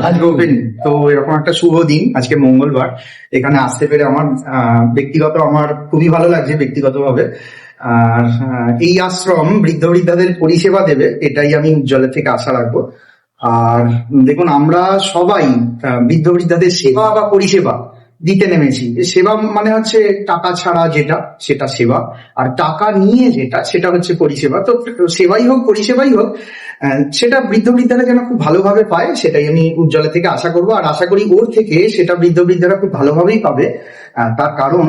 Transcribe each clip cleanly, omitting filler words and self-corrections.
আজকে ওপেন তো এরকম একটা শুভ দিন, আজকে মঙ্গলবার, এখানে আসতে পেরে আমার আমার খুবই ভালো লাগছে ব্যক্তিগতভাবে। আর এই আশ্রম বৃদ্ধ বৃদ্ধাদের পরিষেবা দেবে, এটাই আমি উজ্জ্বলের থেকে আশা রাখবো। আর দেখুন, আমরা সবাই বৃদ্ধ বৃদ্ধাদের সেবা বা পরিষেবা দিতে নেমেছি। সেবা মানে হচ্ছে টাকা ছাড়া যেটা, সেটা সেবা, আর টাকা নিয়ে যেটা, সেটা হচ্ছে পরিষেবা। তো সেবাই হোক পরিষেবাই হোক, সেটা বৃদ্ধ বৃদ্ধারা যেন খুব ভালোভাবে পায়, সেটাই আমি উজ্জ্বলের থেকে আশা করবো। আর আশা করি ওর থেকে সেটা বৃদ্ধ বৃদ্ধারা খুব ভালোভাবেই পাবে। তার কারণ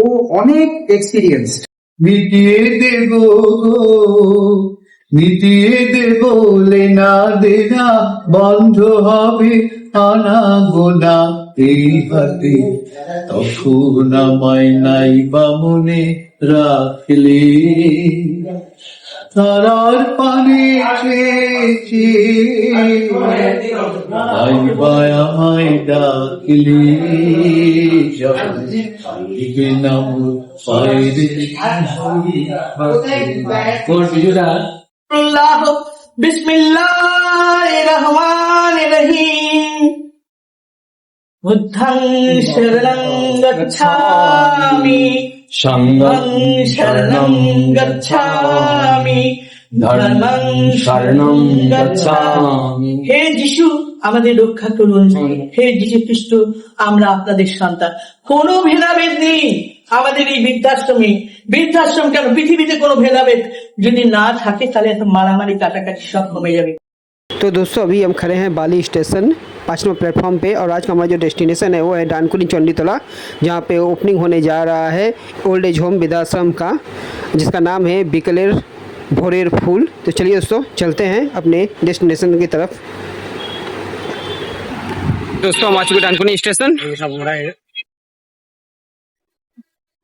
ও অনেক এক্সপিরিয়েন্স। মিটিয়ে দেব মিটিয়ে দেব লেনা দেনা বন্ধ হবে আনা গোনা এই হাতে, তখন আমায় নাই বা মনে রাখলে তারার পানে চেয়েছি তাই বা আমায় ডাকলে যাবে নাম বিসমিল্লাহির-রহমানির-রহিম। বুদ্ধং শরণং গচ্ছামি, সংঘং শরণং গচ্ছামি, ধর্মং শরণং গচ্ছামি। হে যিশু, আমাদের রক্ষা করুন। হে যিশু খ্রিস্ট, আমরা আপনাদের সন্তান। কোনো ভেদাভেদ নেই আমাদের এই বৃদ্ধাশ্রমে। বৃদ্ধাশ্রম কেন, পৃথিবীতে কোনো ভেদাভেদ যদি না থাকে তাহলে এত মারামারি কাটাকাটি সব কমে যাবে। तो दोस्तों अभी हम खड़े हैं बाली स्टेशन 5 नंबर प्लेटफॉर्म पे, और आज का हमारा जो डेस्टिनेशन है वो है डानकुनी चंडीतला, जहाँ पे ओपनिंग होने जा रहा है ओल्ड एज होम वृद्धाश्रम का, जिसका नाम है बिकलेर भोरेर फूल। तो चलिए दोस्तों चलते हैं अपने डेस्टिनेशन की तरफ। दोस्तों हम आ चुके डानकुनी स्टेशन,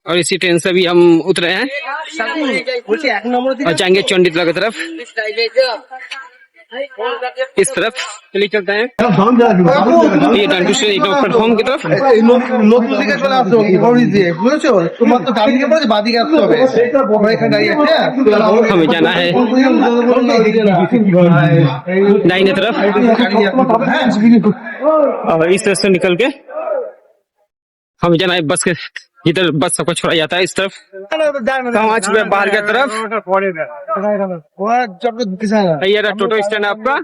और इसी ट्रेन से भी हम उतरे हैं और जाएंगे चंडीतला की तरफ। इस तरफ चलिए चलते हैं, ये डानकुनी स्टेशन प्लेटफॉर्म की तरफ। নতুন দিকে চলে আসছো দিয়ে বুঝেছো, তোমার তো ডান দিকে পড়েছে, বাঁ দিকে আসতে হবে। এখানে দাঁড়িয়ে আছে, हमें जाना है दाहिने तरफ, और इस तरफ से निकल के हमें जाना है बस के, जिधर बस सबको छोड़ा जाता है इस तरफ। तो हम आ चुके हैं बाहर की तरफ। ये रहा टोटो स्टैंड आपका।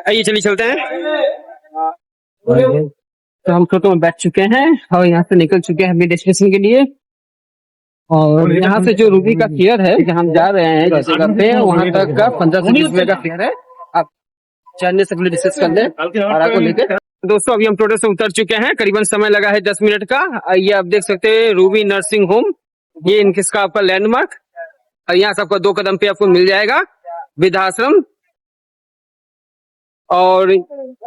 आइए चलिए चलते हैं। तो हम टोटो में बैठ चुके हैं और यहाँ से निकल चुके हैं अपने डेस्टिनेशन के लिए। और यहाँ से जो रूबी का फेयर है, जहाँ हम जा रहे हैं जिस जगह पे, वहाँ तक का 15 से 20 रुपए का फेयर है। आप चढ़ने से पहले डिस्कस कर लें और आपको लेके। दोस्तों अभी हम टोटो से उतर चुके हैं, करीबन समय लगा है 10 मिनट का। ये आप देख सकते हैं रूबी नर्सिंग होम, ये इनका आपका लैंडमार्क, और यहाँ से आपका 2 कदम पे आपको मिल जाएगा वृद्धाश्रम। और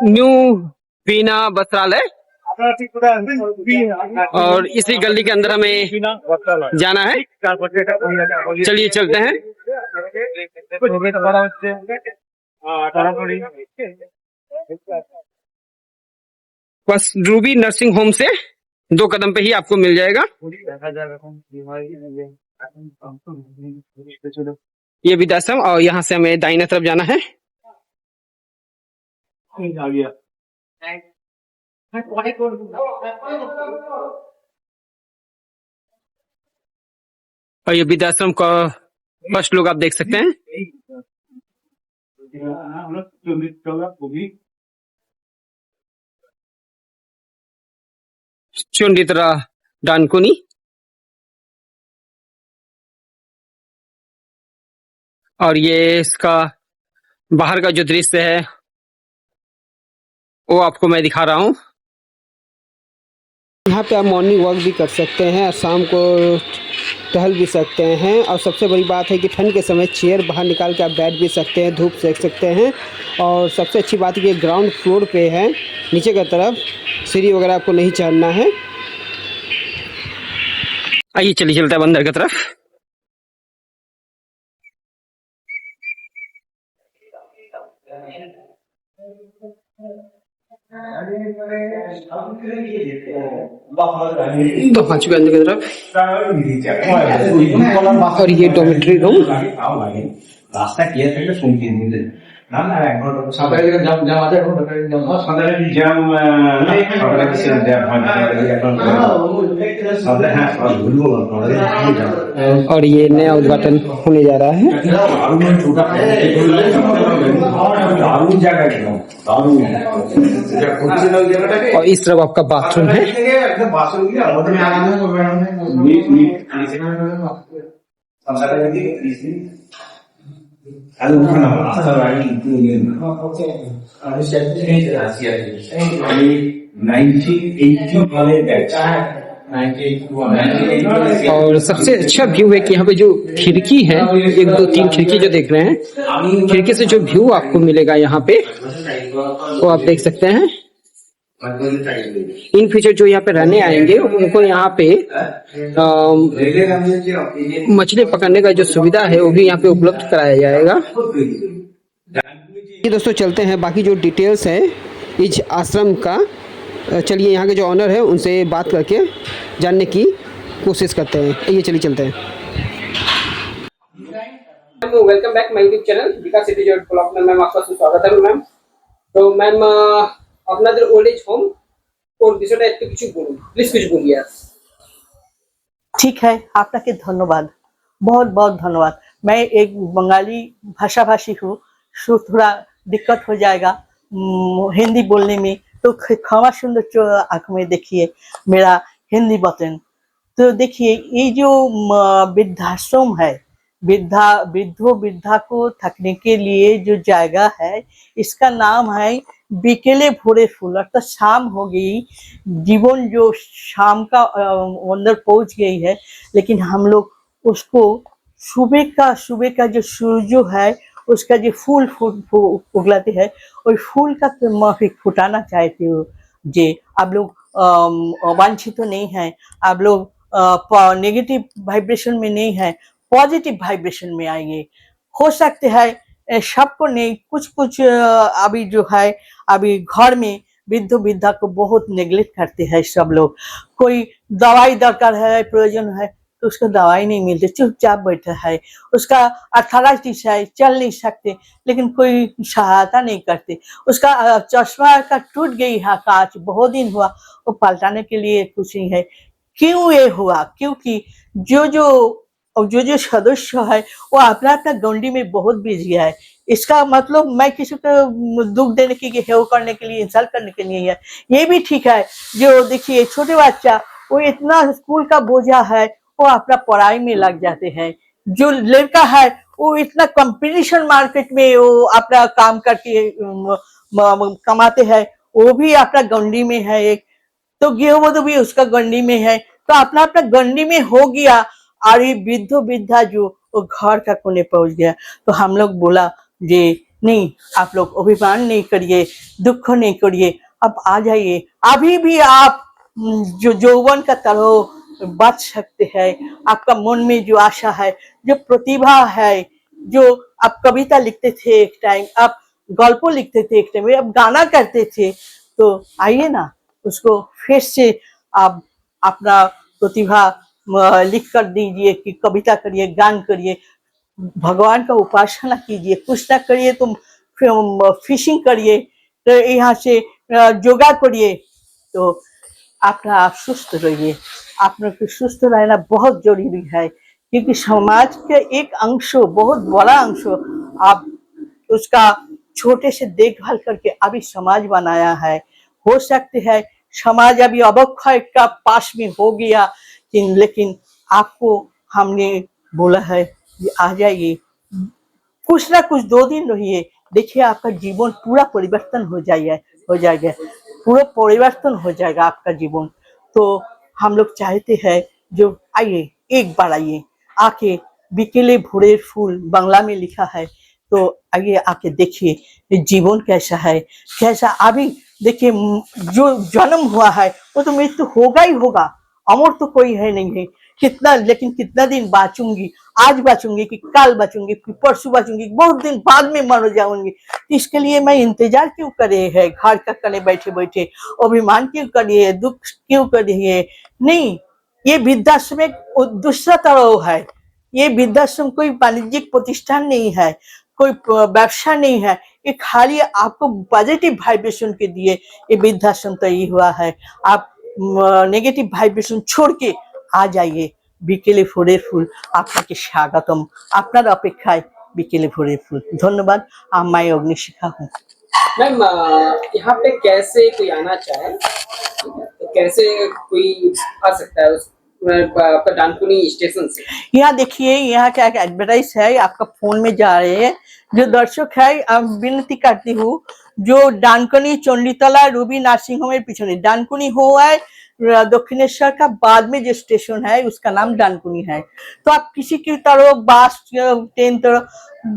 न्यू बीना वस्त्रालय, और इसी गली के अंदर हमें जाना है। चलिए चलते हैं। बस रूबी नर्सिंग होम से 2 कदम पे ही आपको मिल जाएगा। ये वृद्धाश्रम, और यहाँ से हमें दाहिने तरफ जाना है। और ये वृद्धाश्रम का फर्स्ट लोग आप देख सकते हैं। चंडीतला डानकुनी, और ये इसका बाहर का जो दृश्य है वो आपको मैं दिखा रहा हूँ। यहाँ पे आप मॉर्निंग वॉक भी कर सकते हैं और शाम को टहल भी सकते हैं। और सबसे बड़ी बात है कि ठंड के समय चेयर बाहर निकाल के आप बैठ भी सकते हैं, धूप सेक सकते हैं। और सबसे अच्छी बात है कि ग्राउंड फ्लोर पे है, नीचे की तरफ सीढ़ी वगैरह आपको नहीं चढ़ना है। आइए चलिए चलते हैं अंदर की तरफ। दफा चुके अंदर की तरफ। और ये डॉर्मेट्री रूम। রাস্তা কি আছে একটা শুনতে নিলে না না এখন সকালে জাম জাম আছে এখন সকালে জাম নেই সকালে কিছু জাম হয় না এখন সকালে হ্যাঁ সব ভুলবো और ये नया उद्घाटन होने जा रहा है। দারুণ ছোটা দারুণ জায়গা একদম দারুণ এটা করছে না জায়গাটাকে और इस तरफ आपका बाथरूम है। একদম বাসন দিয়ে আমাদের আনন্দ করবে মিট মিট সকালে যদি দিছি আলু খানা আসার আগে কিন্তু আমি 1980 वाले बैच और सबसे अच्छा व्यू है कि यहाँ पे जो खिड़की है, 1 2 3 खिड़की जो देख रहे हैं, खिड़की से जो व्यू आपको मिलेगा यहाँ पे वो आप देख सकते हैं। इन फ्यूचर जो यहाँ पे रहने आएंगे उनको यहाँ पे मछली पकड़ने का जो सुविधा है वो भी यहाँ पे उपलब्ध कराया जाएगा। ये दोस्तों चलते हैं बाकी जो डिटेल्स है इस आश्रम का। चलिए यहाँ के जो ऑनर है उनसे बात करके जानने की कोशिश करते हैं। ये चलिए चलते हैं। Welcome back my YouTube channel Vikas city जो ब्लॉग में मैम आपका स्वागत है मैम। तो मैम আপনাদের ওল্ড এজ হোম ওর বিষয়টা একটু কিছু বলুন প্লিজ, কিছু বলিए। ठीक है, आपका धन्यवाद, बहुत बहुत धन्यवाद। मैं एक बंगाली भाषा भाषी हूँ, सो थोड़ा दिक्कत हो जाएगा हिंदी बोलने में, तो क्षमा सुंदर आंख में देखिए मेरा हिंदी वतन। तो देखिए ये जो वृद्धाश्रम है, वृद्धा को थकने के लिए जो जगह है इसका नाम है बिकेले भोरे फूल। अर्थात शाम हो गई, जीवन जो शाम का अंदर पहुंच गई है, लेकिन हम लोग उसको सुबह का जो सूरज है उसका जो फूल उगलाते हैं और फूल का माफिक फुटाना चाहते हो। जे आप लोग वांछित तो नहीं है, आप लोग नेगेटिव वाइब्रेशन में नहीं है, पॉजिटिव वाइब्रेशन में आएंगे। हो सकते हैं सबको नहीं, कुछ अभी जो है अभी घर में वृद्धा को बहुत नेग्लेक्ट करते हैं सब लोग। कोई दवाई दरकार है, प्रयोजन है तो उसको दवाई नहीं मिलती, चुपचाप बैठा है, उसका अर्थराइटिस है, चल नहीं सकते, लेकिन कोई सहायता नहीं करते। उसका चश्मा का टूट गई है कांच, बहुत दिन हुआ, वो पलटाने के लिए कुछ नहीं है। क्यों ये हुआ? क्योंकि जो सदस्य है वो अपना गंडी में बहुत बिजी है। इसका मतलब मैं किसी को दुख देने के लिए, हेव करने के लिए, इंसल्ट करने के लिए है, ये भी ठीक है। जो देखिए छोटे बच्चा वो इतना स्कूल का बोझा है, वो अपना पढ़ाई में लग जाते हैं। जो लड़का है वो इतना कंपटीशन मार्केट में वो अपना काम करके कमाते हैं, वो भी अपना गंडी में है। एक तो गृहवधू भी उसका गंडी में है, तो अपना गंडी में हो गया और ये वृद्धा जो वो घर का कोने पहुंच गया। तो हम लोग बोला जे नहीं, आप लोग अभिमान नहीं करिए, दुख नहीं करिए, अब आ जाइए। अभी भी आप जो यौवन का तरह बच सकते हैं। आपका मन में जो आशा है, जो प्रतिभा है, जो आप कविता लिखते थे एक टाइम, आप गल्प लिखते थे एक टाइम, आप गाना करते थे, तो आइए ना, उसको फिर से आप अपना प्रतिभा लिख कर दीजिए कि कविता करिए, गान करिए, भगवान का उपासना कीजिए, कुछ ना करिए तो फिशिंग करिए, तो यहाँ से योगा करिए, तो अपना आप सुस्त रहिए। आपने सुस्त रहना बहुत जरूरी है, क्योंकि समाज के एक अंश, बहुत बड़ा अंश आप उसका छोटे से देखभाल करके अभी समाज बनाया है। हो सकते है समाज अभी अवक्षय का पास में हो गया, लेकिन आपको हमने बोला है कि आ जाइए, कुछ ना कुछ 2 दिन रहिए, देखिए आपका जीवन पूरा परिवर्तन हो जाएगा, पूरा परिवर्तन हो जाएगा आपका जीवन। तो हम लोग चाहते हैं जो आइए, एक बार आइए, आके बिकेले भोरे फूल बांग्ला में लिखा है, तो आइए आके देखिए जीवन कैसा है, कैसा अभी देखिए जो जन्म हुआ है वो तो मृत्यु होगा ही होगा, अमर तो कोई है नहीं है। लेकिन कितना दिन बाँचूंगी, आज बचूंगी कि कल बचूंगी कि परसों बचूंगी, बहुत दिन बाद में मर जाऊंगी, तो इसके लिए मैं इंतजार क्यों करे है घर का करे बैठे बैठे, अभिमान क्यों करिए, दुख क्यों करिए। नहीं, ये वृद्धाश्रम एक दूसरा तरह है। ये वृद्धाश्रम कोई वाणिज्यिक प्रतिष्ठान नहीं है, कोई व्यवसाय नहीं है, ये खाली आपको पॉजिटिव वाइब्रेशन के दिए ये वृद्धाश्रम तैयार हुआ है। आप नेगेटिव वाइब्रेशन छोड़ के आ जाइए। বিকেলে ভোরের ফুল আপনাকে স্বাগতম, আপনার অপেক্ষায় বিকেলে ভোরের ফুল। ধন্যবাদ। আমি অগ্নিশিখা हूँ। मैम यहाँ पे कैसे कोई आना चाहे, तो कैसे कोई आ सकता है उस आपका डानकुनी स्टेशन से? यहाँ देखिए, यहाँ का एक एडवर्टाइज है, आपका फोन में जा रहे हैं। जो दर्शक है, विनती करती हूँ, जो Dankuni Chanditala Ruby nursing home पीछे डानकुनी हुआ है, दक्षिणेश्वर का बाद में जो स्टेशन है उसका नाम डानकुनी है। तो आप किसी की तरह बस ट्रेन तरह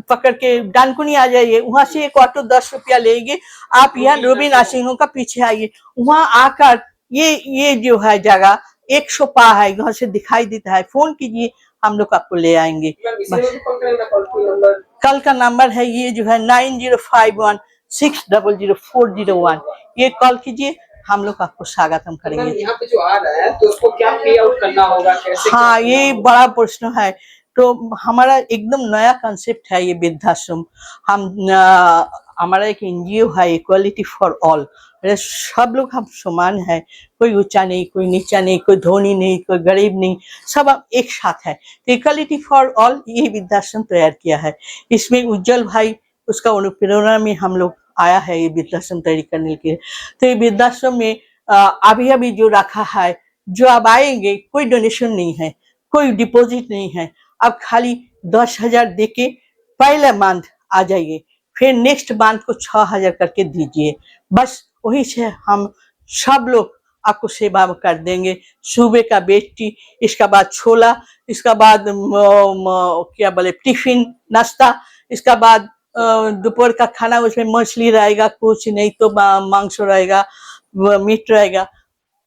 पकड़ के डानकुनी आ जाइए, वहां से एक ऑटो 10 रुपया लेंगे, आप यहाँ रूबी नर्सिंग होम का पीछे आइए। वहां आकर ये जो है जगह 100 पा है, घर से दिखाई देता है, फोन कीजिए, हम लोग आपको ले आएंगे। कल का नंबर है ये जो है 9051600401, ये कॉल कीजिए, हम लोग आपको स्वागतम करेंगे। यहाँ पे जो आ रहा है तो उसको क्या पे आउट करना होगा, कैसे? हाँ, ये बड़ा प्रश्न है। तो हमारा एकदम नया कंसेप्ट है ये वृद्धाश्रम। हमारा एक एनजीओ है, इक्वालिटी फॉर ऑल, सब लोग हम समान है, कोई ऊंचा नहीं, कोई नीचा नहीं, कोई धनी नहीं, कोई गरीब नहीं, सब हम एक साथ है। तो इक्वालिटी फॉर ऑल ये वृद्धाश्रम तैयार किया है। इसमें उज्जवल भाई, उसका अनुप्रेरणा में हम लोग आया है ये वृद्धाश्रम तैयारी करने के लिए। तो ये वृद्धाश्रम में अभी जो रखा है, जो अब आएंगे, कोई डोनेशन नहीं है, कोई डिपॉजिट नहीं है, अब खाली 10,000 दे के पहले मंथ आ जाइए, फिर नेक्स्ट मंथ को 6,000 करके दीजिए। बस वही से हम सब लोग आपको सेवा कर देंगे। सुबह का बेटी, इसका बाद छोला, इसका बाद क्या बोले टिफिन नाश्ता, इसका बाद दोपहर का खाना, उसमें मछली रहेगा, कुछ नहीं तो मांस रहेगा, मीट रहेगा,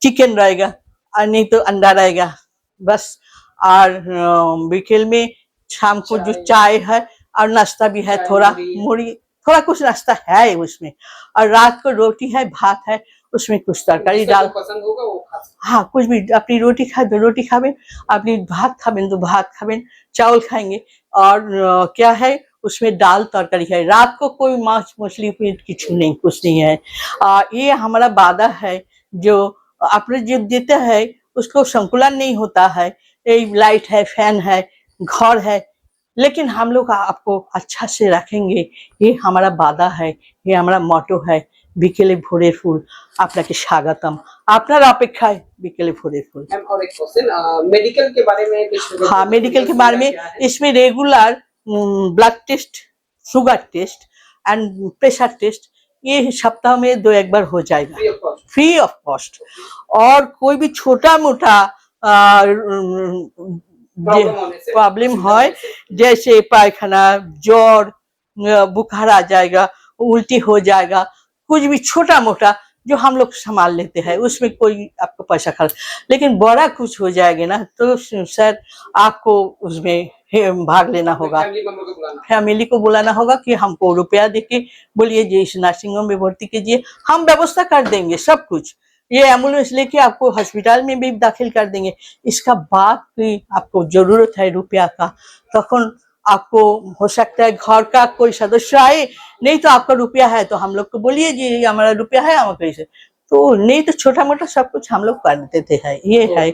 चिकन रहेगा, और नहीं तो अंडा रहेगा बस। और विकेल में शाम को जो चाय है और नाश्ता भी है, थोड़ा मुड़ी, थोड़ा कुछ नाश्ता है उसमें, और रात को रोटी है, भात है, उसमें कुछ तरकारी डाल, पसंद होगा वो खा सकते हाँ कुछ भी, अपनी रोटी खाए तो रोटी खावे, अपनी भात खावे तो भात खावे, चावल खाएंगे, और क्या है उसमें दाल तरकारी है। रात को कोई मांस मछली कुछ नहीं, कुछ नहीं है। ये हमारा वादा है, जो आपने जो देते हैं उसको संकुलन नहीं होता है। लाइट है, फैन है, घर है, लेकिन हम लोग आपको अच्छा से रखेंगे, ये हमारा वादा है, ये हमारा मोटो है। বিকেলে ভোরের ফুল, আপনাকে স্বাগতম, আপনার অপেক্ষায় বিকেলে ভোরের ফুল। हैं। और एक क्वेश्चन, मेडिकल के बारे में कुछ? हाँ, मेडिकल के बारे में, इसमें regular blood test, sugar test and pressure test, ये सप्ताह में 2-1 बार हो जाएगा, फ्री ऑफ कॉस्ट। और कोई भी छोटा मोटा प्रॉब्लम है, जैसे पायखाना, ज्वर, बुखार आ जाएगा, उल्टी हो जाएगा, कुछ भी छोटा मोटा जो हम लोग संभाल लेते हैं, उसमें कोई आपको पैसा खर्च, लेकिन बड़ा कुछ हो जाएगा ना तो सर आपको उसमें भाग लेना होगा, फैमिली को बुलाना होगा कि हमको रुपया देके बोलिए जी इस नर्सिंग होम में भर्ती कीजिए, हम व्यवस्था कर देंगे सब कुछ। ये एम्बुलेंस लेके आपको हॉस्पिटल में भी दाखिल कर देंगे। इसका बाद भी आपको जरूरत है रुपया का, तखन आपको हो सकता है घर का कोई सदस्य आए, नहीं तो आपका रुपया है तो हम लोग को बोलिए जी हमारा रुपया है, हम कैसे, तो नहीं तो छोटा मोटा सब कुछ हम लोग कर देते हैं। ये है,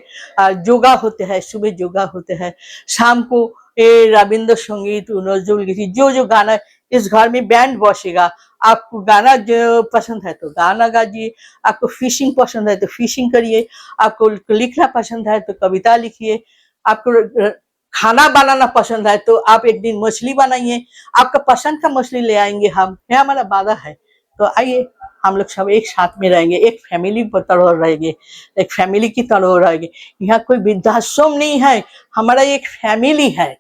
योगा होते हैं, सुबह योगा होते हैं, शाम को ये रविंद्र संगीत, नजरुल गीत, जो गाना, इस घर में बैंड बसेगा, आपको गाना जो पसंद है तो गाना गाइए, आपको फिशिंग पसंद है तो फिशिंग करिए, आपको लिखना पसंद है तो कविता लिखिए, आपको खाना बनाना पसंद है तो आप एक दिन मछली बनाइए, आपका पसंद का मछली ले आएंगे हम, ये हमारा वादा है। तो आइए, हम लोग सब एक साथ में रहेंगे, एक फैमिली की तरह रहेंगे, एक फैमिली की तरह रहेंगे। यहाँ कोई वृद्धाश्रम नहीं है, हमारा एक फैमिली है,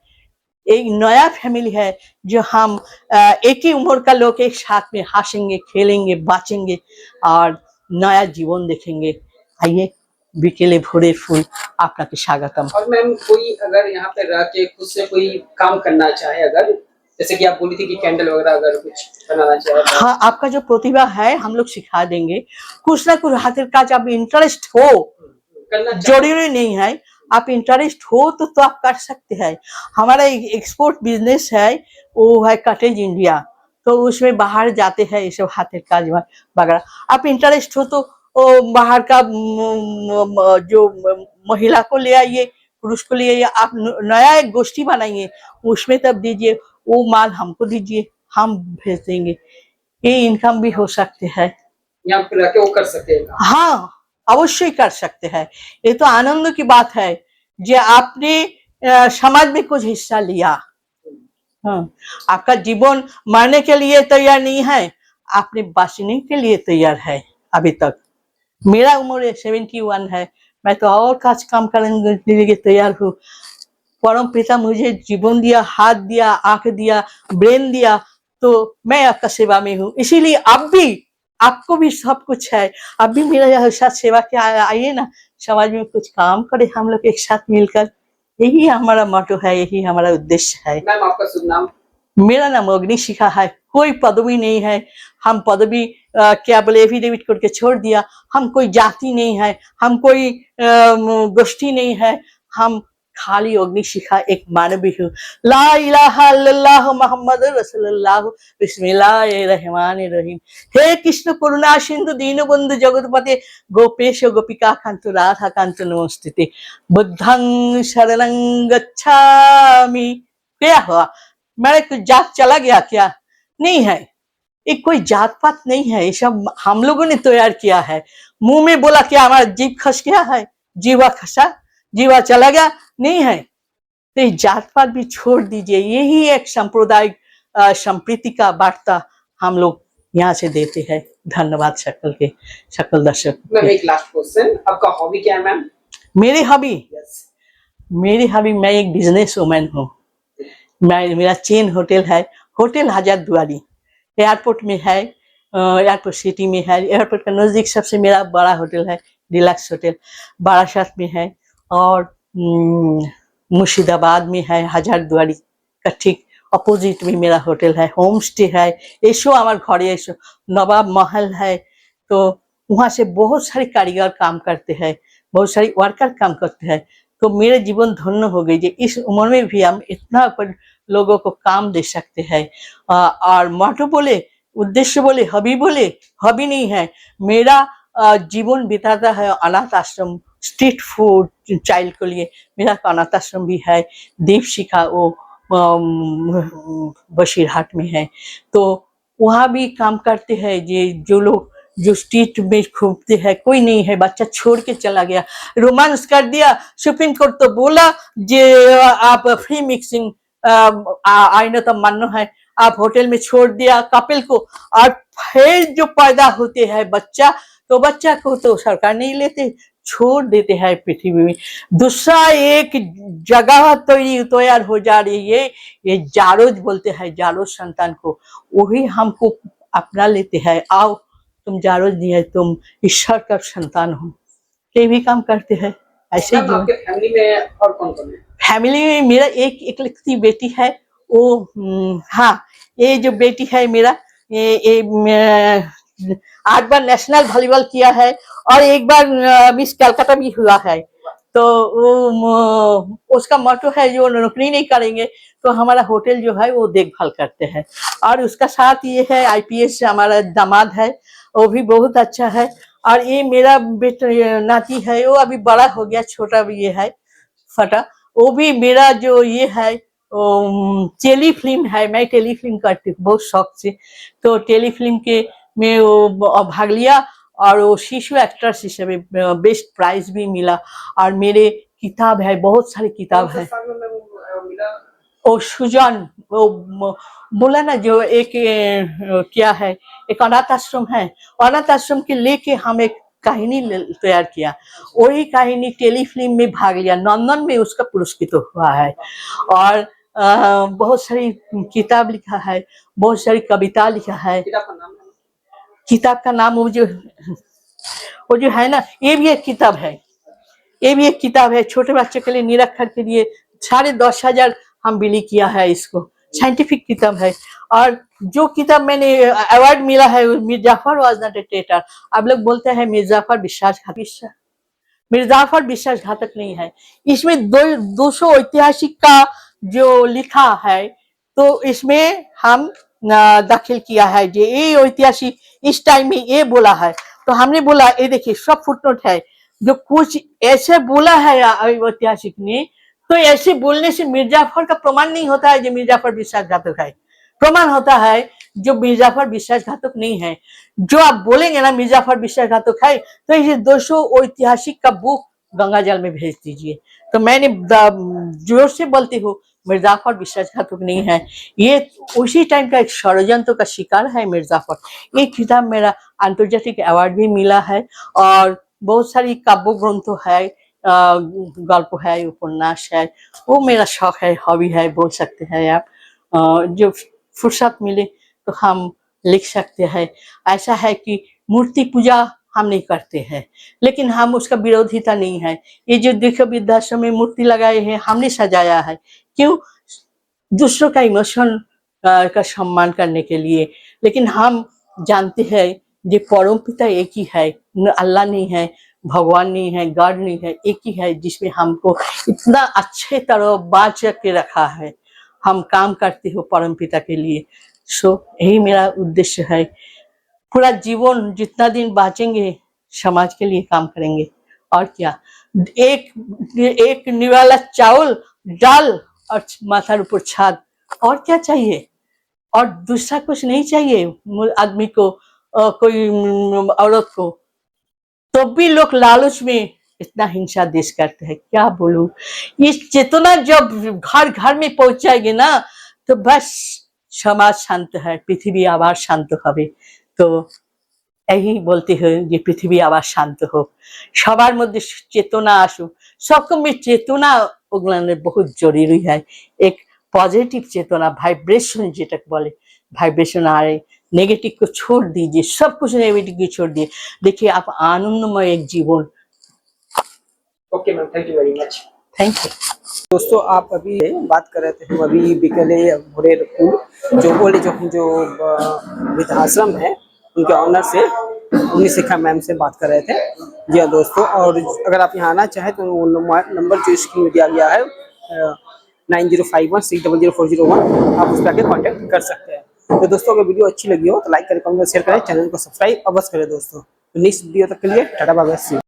एक नया फैमिली है, जो हम एक ही उम्र का लोग एक साथ में हंसेंगे, खेलेंगे, बाँचेंगे और नया जीवन देखेंगे। आइए, বিকেলে ভোরের ফুল আপনাকে স্বাগতম। और मैम कोई अगर यहाँ पे रह के खुद से कोई काम करना चाहे, अगर जैसे कि आप बोली थी कि कैंडल वगैरह अगर कुछ बनाना चाहे तो हाँ, आपका जो प्रतिभा है हम लोग सिखा देंगे। कुछ ना कुछ हाथेर काज आप इंटरेस्ट हो, करना चाहे जरूरी नहीं है, आप इंटरेस्ट हो तो आप कर सकते हैं। हमारा एक्सपोर्ट बिजनेस है, वो है कॉटेज इंडिया, तो उसमें बाहर जाते हैं ये सब हाथेर काज वगैरह। आप इंटरेस्ट हो तो वो बाहर का जो महिला को ले आइए, पुरुष को ले आइए, आप नया एक गोष्ठी बनाइए, उसमें तब दीजिए, वो माल हमको दीजिए, हम भेज देंगे, ये इनकम भी हो सकते हैं। यहाँ पे रह के वो कर सकते हैं। हाँ, अवश्य कर सकते हैं। ये तो आनंद की बात है जो आपने समाज में कुछ हिस्सा लिया। हाँ, आपका जीवन मरने के लिए तैयार नहीं है, आपने बचने के लिए तैयार है। अभी तक मेरा उम्र 71 है, मैं तो और काम करने के लिए तैयार हूँ। परम पिता मुझे जीवन दिया, हाथ दिया, आंख दिया, ब्रेन दिया, तो मैं आपका सेवा में हूँ। इसीलिए अब भी आपको भी सब कुछ है, अब भी मेरा साथ सेवा के आइए ना, समाज में कुछ काम करे हम लोग एक साथ मिलकर। यही हमारा मोटो है, यही हमारा उद्देश्य है। मैम आपका शुभ नाम? मेरा नाम अग्निशिखा है, कोई पदवी नहीं है। हम पदवी क्या बोले एफिडेविट करके छोड़ दिया। हम कोई जाति नहीं है, हम कोई गोष्ठी नहीं है, हम खाली अग्निशिखा एक मानवी हूँ। ला इलाहा इल्लल्लाह मुहम्मद रसूलुल्लाह बिस्मिल्लाहिर रहमानिर रहीम। हे कृष्ण करुणा सिंधु दीनबंधु जगतपते गोपेश गोपिका कांत राधा कांत नमस्ते। बुद्धं शरणं गच्छामि। क्या हुआ, मेरा कुछ जात चला गया क्या? नहीं है, ये कोई जात पात नहीं है, ये सब हम लोगों ने तैयार किया है। मुंह में बोला क्या हमारा जीभ खस गया है, जीवा खसा, जीवा चला गया, नहीं है। तो ये जात पात भी छोड़ दीजिए, यही एक सांप्रदायिक संप्रीति का वार्ता हम लोग यहाँ से देते हैं। धन्यवाद सकल दर्शक। मैम एक लास्ट क्वेश्चन, आपका हॉबी क्या है मैम? मेरी हॉबी मैं एक बिजनेस वुमेन हूँ। मेरा चेन होटल है, होटल हजारदुआरी, एयरपोर्ट में है, एयरपोर्ट सिटी में है। एयरपोर्ट का नजदीक सबसे मेरा बड़ा होटल है डिलक्स होटल, बारासात में है, और मुर्शिदाबाद में है हजारदुआरी का ठीक अपोजिट में मेरा होटल है। होम स्टे है, ऐसो हमारे घरे ऐसो, नवाब महल है। तो वहाँ से बहुत सारे कारीगर काम करते हैं, बहुत सारे वर्कर काम करते हैं। तो मेरे जीवन धन्य हो गई, इस उम्र में भी हम इतना पर लोगों को काम दे सकते हैं। और मोटो बोले, उद्देश्य बोले, हॉबी नहीं है। मेरा जीवन बिताता है अनाथ आश्रम, स्ट्रीट फूड चाइल्ड के लिए मेरा अनाथ आश्रम भी है, दीपशिखा, वो बशीरहाट में है। तो वहाँ भी काम करते हैं जो लोग जो स्ट्रीट में घूमते हैं, कोई नहीं है, बच्चा छोड़ के चला गया, रोमांस कर दिया, सुप्रीम कोर्ट तो बोला जे आप फ्री मिक्सिंग आईन तो मान्य है, आप होटल में छोड़ दिया कपिल को, और फिर जो पैदा होते हैं बच्चा, तो बच्चा को तो सरकार नहीं लेते, छोड़ देते हैं पृथ्वी में। दूसरा एक जगह तैयार हो जा रही है, ये जारोज बोलते हैं, जारोज संतान को, वही हमको अपना लेते हैं। आओ तुम जारोज नहीं है, तुम ईश्वर का संतान हो, ये भी काम करते हैं। ऐसे ही आपके फैमिली में और कौन कौन है? फैमिली में मेरा एक इकलौती बेटी है, वो हाँ, ये जो बेटी है मेरा, ये 8 बार नेशनल वॉलीबॉल किया है, और 1 बार मिस कलकत्ता भी हुआ है। तो उसका मोटो है जो नौकरी नहीं करेंगे तो हमारा होटल जो है वो देखभाल करते हैं। और उसका साथ ये है IPS हमारा दामाद है, वो भी बहुत अच्छा है। और ये मेरा बेटा नाती है, वो अभी बड़ा हो गया, छोटा भी ये है फटा, वो भी मेरा जो ये है टेलीफिल्म है, मैं टेलीफिल्म करती हूँ बहुत शौक से। तो टेलीफिल्म के में वो भाग लिया, और वो शिशु एक्ट्रेस हिसेबे बेस्ट प्राइज भी मिला। और मेरे किताब है, बहुत सारी किताब है। ओ सुजान, वो बोला ना जो एक क्या है, एक अनाथ आश्रम है, अनाथ आश्रम के लेके हम एक कहानी तैयार किया, वही कहानी टेलीफिल्म में भाग लिया, लंदन में उसका पुरस्कृत हुआ है। और बहुत सारी किताब लिखा है, बहुत सारी कविता लिखा है। किताब का नाम वो जो है ना, ये भी एक किताब है, ये भी एक किताब है छोटे बच्चों के लिए, निरक्षर के लिए। 10,500 हम बिली किया है इसको। साइंटिफिक किताब है। और जो किताब मैंने अवार्ड मिला है, Mir Jafar was not a traitor. आप लोग बोलते हैं मिर्जाफर विश्वासघाती, मिर्जाफर विश्वासघातक नहीं है। इसमें 200 ऐतिहासिक का जो लिखा है, तो इसमें हम दाखिल किया है जो ये ऐतिहासिक इस टाइम में ये बोला है। तो हमने बोला ये देखिए सब फुटनोट है, जो कुछ ऐसे बोला है ऐतिहासिक ने, तो ऐसे बोलने से मिर्जाफर का प्रमाण नहीं होता है जो मिर्जाफर विश्वासघातक है। प्रमाण होता है जो मिर्जाफर विश्वासघातक नहीं है। जो आप बोलेंगे ना मिर्जाफर विश्वासघातक है, तो ये 200 ऐतिहासिक का बुक गंगा जल में भेज दीजिए। तो मैंने जोर से बोलती हूँ मिर्जाफर विश्वासघातक नहीं है, ये उसी टाइम का एक षड्यंत्र का शिकार है मिर्जाफर। ये किताब मेरा अंतर्जातिक अवार्ड भी मिला है। और बहुत सारी काव्य ग्रंथ है, गल्प है, उपन्यास है। वो मेरा शौक है, हॉबी है बोल सकते हैं आप। जो फुर्सत मिले तो हम लिख सकते हैं। ऐसा है कि मूर्ति पूजा हम नहीं करते हैं, लेकिन हम उसका विरोधिता नहीं है। ये जो देखो वृद्धाश्रम में मूर्ति लगाए हैं, हमने सजाया है। क्यों? दूसरों का इमोशन का सम्मान करने के लिए। लेकिन हम जानते हैं ये परम पिता एक ही है, अल्लाह नहीं है, भगवान नहीं है, गॉड नहीं है, एक ही है जिसमें हमको इतना अच्छे तरह बांच के रखा है। हम काम करते हो परम पिता के लिए। सो यही मेरा उद्देश्य है। पूरा जीवन जितना दिन बाँचेंगे समाज के लिए काम करेंगे। और क्या, एक निवाला चावल दाल और माथा ऊपर छाद, और क्या चाहिए? और दूसरा कुछ नहीं चाहिए आदमी को, कोई औरत को। तो भी लोग लालच में इतना हिंसा देश करते हैं, क्या बोलूं। ये चेतना जब घर घर में पहुंच जाएगी ना, तो बस समाज शांत है, पृथ्वी आबार शांत হবে। तो यही बोलते हैं যে পৃথিবী আবার শান্ত হোক, সবার মধ্যে চেতনা আসুক। সকমের চেতনা ওগুলানের बहुत जरूरी है। एक पॉजिटिव चेतना, वाइब्रेशन যেটাকে বলে, वाइब्रेशन आ रहे, नेगेटिव को छोड़ दीजिए, सब कुछ नेगेटिव को छोड़ दिए, देखिए आप आनंदमय एक जीवन। Okay ma'am, thank you very much. Thank you. दोस्तों आप अभी बात कर रहे थे, हम अभी बिकले भोरेरपुर जो वृद्धाश्रम है उनके ऑनर से उन्हीं शिखा मैम से बात कर रहे थे। जी हाँ दोस्तों, और अगर आप यहाँ आना चाहें तो वो नंबर जो स्क्रीन में दिया गया है 9051600401, आप उस पर आके कॉन्टेक्ट कर सकते हैं। तो दोस्तों अगर वीडियो अच्छी लगी हो तो लाइक करें, कमेंट शेयर करें, चैनल को सब्सक्राइब अवश्य करें दोस्तों। तो नेक्स्ट वीडियो तक के लिए टाटा बाय बाय।